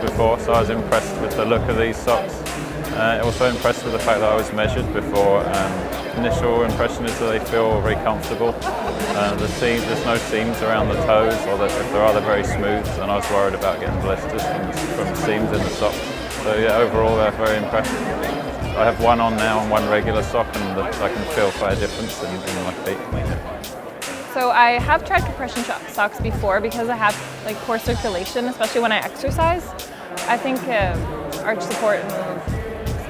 before, so I was impressed with the look of these socks. Also impressed with the fact that I was measured before. Initial impression is that they feel very comfortable. There's no seams around the toes, or that if there are, they're very smooth, and I was worried about getting blisters from seams in the socks. So yeah, overall they're very impressive. I have one on now and one regular sock, and I can feel quite a difference in my feet. So I have tried compression socks before because I have like poor circulation, especially when I exercise. I think arch support and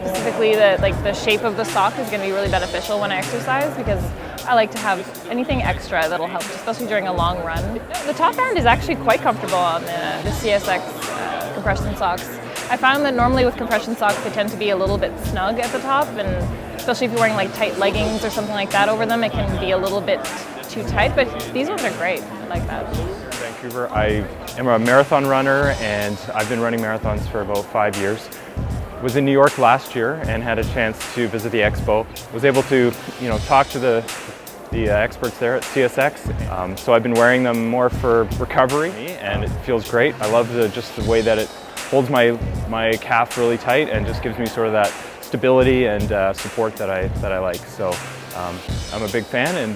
specifically the shape of the sock is going to be really beneficial when I exercise, because I like to have anything extra that'll help, especially during a long run. The top band is actually quite comfortable on the CSX Compression Socks. I found that normally with compression socks they tend to be a little bit snug at the top, and especially if you're wearing like tight leggings or something like that over them, it can be a little bit too tight, but these ones are great. I like that. Vancouver, I am a marathon runner, and I've been running marathons for about 5 years. Was in New York last year and had a chance to visit the expo. Was able to, talk to the experts there at CSX. So I've been wearing them more for recovery, and it feels great. I love just the way that it holds my calf really tight and just gives me sort of that stability and support that I like. So I'm a big fan, and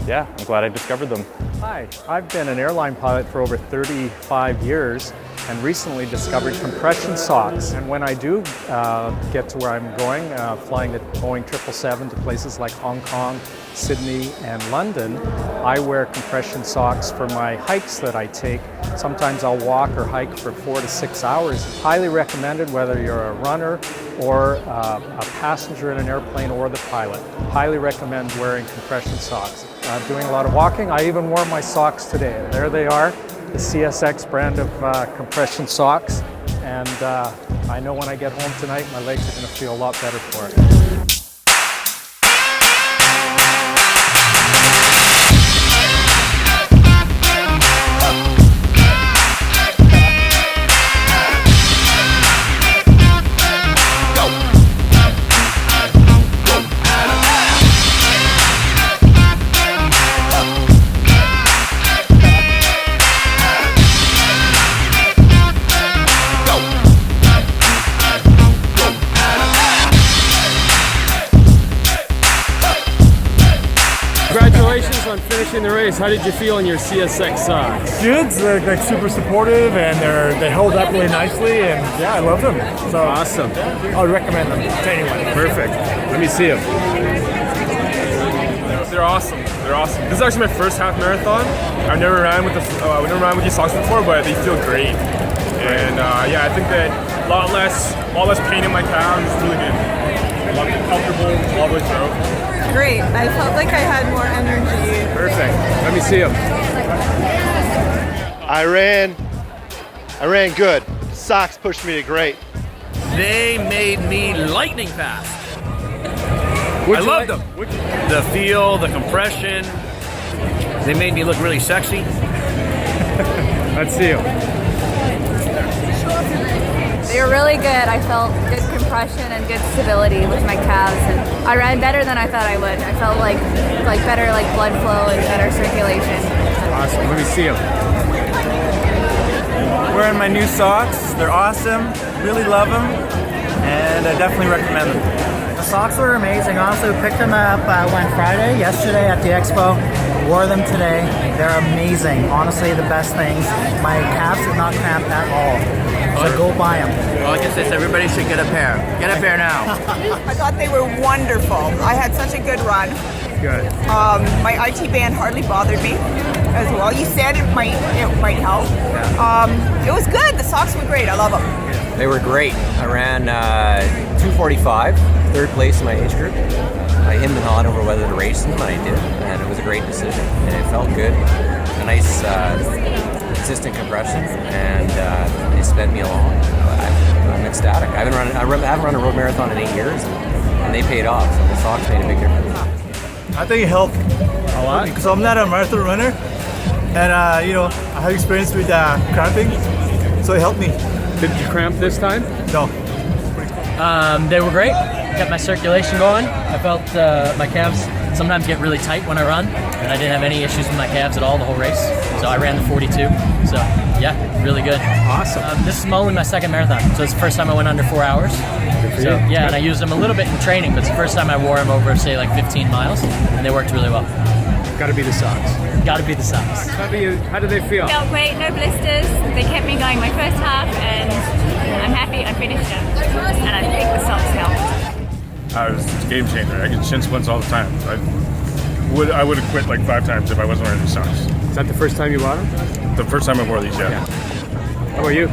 yeah, I'm glad I discovered them. Hi, I've been an airline pilot for over 35 years and recently discovered compression socks. And when I do get to where I'm going, flying the Boeing 777 to places like Hong Kong, Sydney, and London, I wear compression socks for my hikes that I take. Sometimes I'll walk or hike for 4 to 6 hours. Highly recommended whether you're a runner or a passenger in an airplane or the pilot. Highly recommend wearing compression socks. Doing a lot of walking. I even wore my socks today. There they are, the CSX brand of compression socks. And I know when I get home tonight, my legs are going to feel a lot better for it. Congratulations on finishing the race. How did you feel in your CSX socks? Good. They're like super supportive, and they held up really nicely, and yeah, I love them. So Awesome. I would recommend them to anyone. Perfect. Let me see them. They're awesome. They're awesome. This is actually my first half marathon. I've never ran with these socks before, but they feel great. And yeah, I think that a lot less pain in my calves. It's really good. A lot comfortable all the way through. Great. I felt like I had more energy. Perfect. Let me see them. I ran good. Socks pushed me to great. They made me lightning fast. I loved them. The feel, the compression. They made me look really sexy. Let's see them. They were really good. I felt good compression and good stability with my calves, and I ran better than I thought I would. I felt like better blood flow and better circulation. Awesome. Let me see them. Wearing my new socks. They're awesome. Really love them, and I definitely recommend them. The socks were amazing. Honestly, we picked them up yesterday at the expo. Wore them today. They're amazing. Honestly, the best things. My calves did not cramp at all. So go buy them. Well, I guess everybody should get a pair. Get a pair now. I thought they were wonderful. I had such a good run. Good. My IT band hardly bothered me as well. You said it might help. Yeah. It was good. The socks were great. I love them. They were great. I ran 2:45, third place in my age group. I hemmed and hawed over whether to race them, and I did, and it was a great decision. And it felt good. A nice, consistent compression, and they sped me along. I'm ecstatic. I haven't run a road marathon in 8 years, and they paid off. So the socks made a big difference. I think it helped a lot because I'm not a marathon runner, and I have experience with cramping, so it helped me. Did you cramp this time? No. They were great. Kept my circulation going. I felt my calves sometimes get really tight when I run, and I didn't have any issues with my calves at all the whole race. So I ran the 42. So Yeah, really good. Awesome. This is only my second marathon, so it's the first time I went under 4 hours. Good for So you. yeah, and I used them a little bit in training, but it's the first time I wore them over, say, like 15 miles, and they worked really well. Got to be the socks. Got to be the socks. How do they feel? Felt great, no blisters. They kept me going my first half, and I'm happy I finished it. And I think the socks helped. It was a game changer. I get shin splints all the time. I would have quit like 5 times if I wasn't wearing these socks. Is that the first time you bought them? The first time I wore these, yeah. How about you?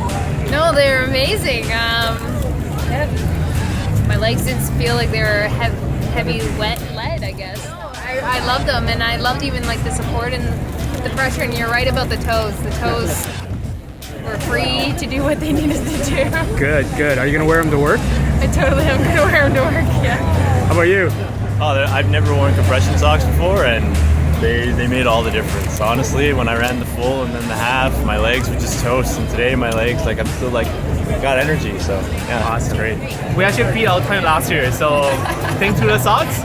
No, they're amazing. My legs didn't feel like they were heavy, wet lead, I guess. I love them, and I loved even like the support and the pressure. And you're right about the toes. The toes were free to do what they needed to do. Good. Are you gonna wear them to work? I totally am gonna wear them to work. Yeah. How about you? Oh, I've never worn compression socks before, and they made all the difference. Honestly, when I ran the full and then the half, my legs were just toast, and today my legs, like, I'm still like got energy. So yeah, awesome. Great. We actually beat our time last year, so thanks to the socks.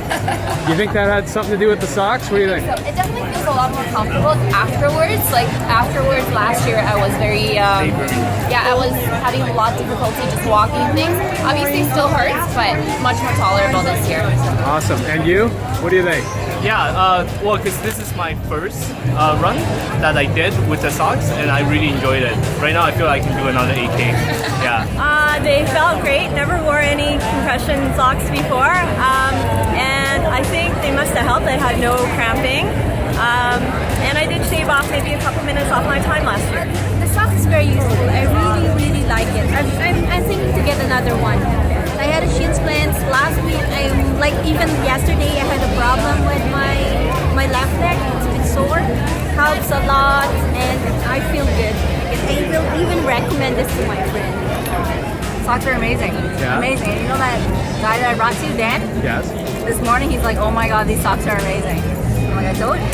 You think that had something to do with the socks? What do you think? So it definitely feels a lot more comfortable afterwards. Like afterwards last year, I was very, I was having a lot of difficulty just walking things. Obviously, it still hurts, but much more tolerable this year. Awesome. And you? What do you think? Yeah, well, because this is my first run that I did with the socks, and I really enjoyed it. Right now, I feel like I can do another 8K. Yeah. They felt great. Never wore any compression socks before, and I think they must have helped. I had no cramping, and I did shave off maybe a couple minutes off my time last year. The sock is very useful. I really like it. I'm thinking to get another one. I had a shin splint last week. Even yesterday, I had a problem with my left leg. It's a bit sore. Helps a lot, and I feel good. I will even recommend this to my friend. Socks are amazing. Yeah. Amazing. You know that guy that I brought to you, Dan? Yes. This morning, he's like, "Oh my God, these socks are amazing." I'm like, "I told you."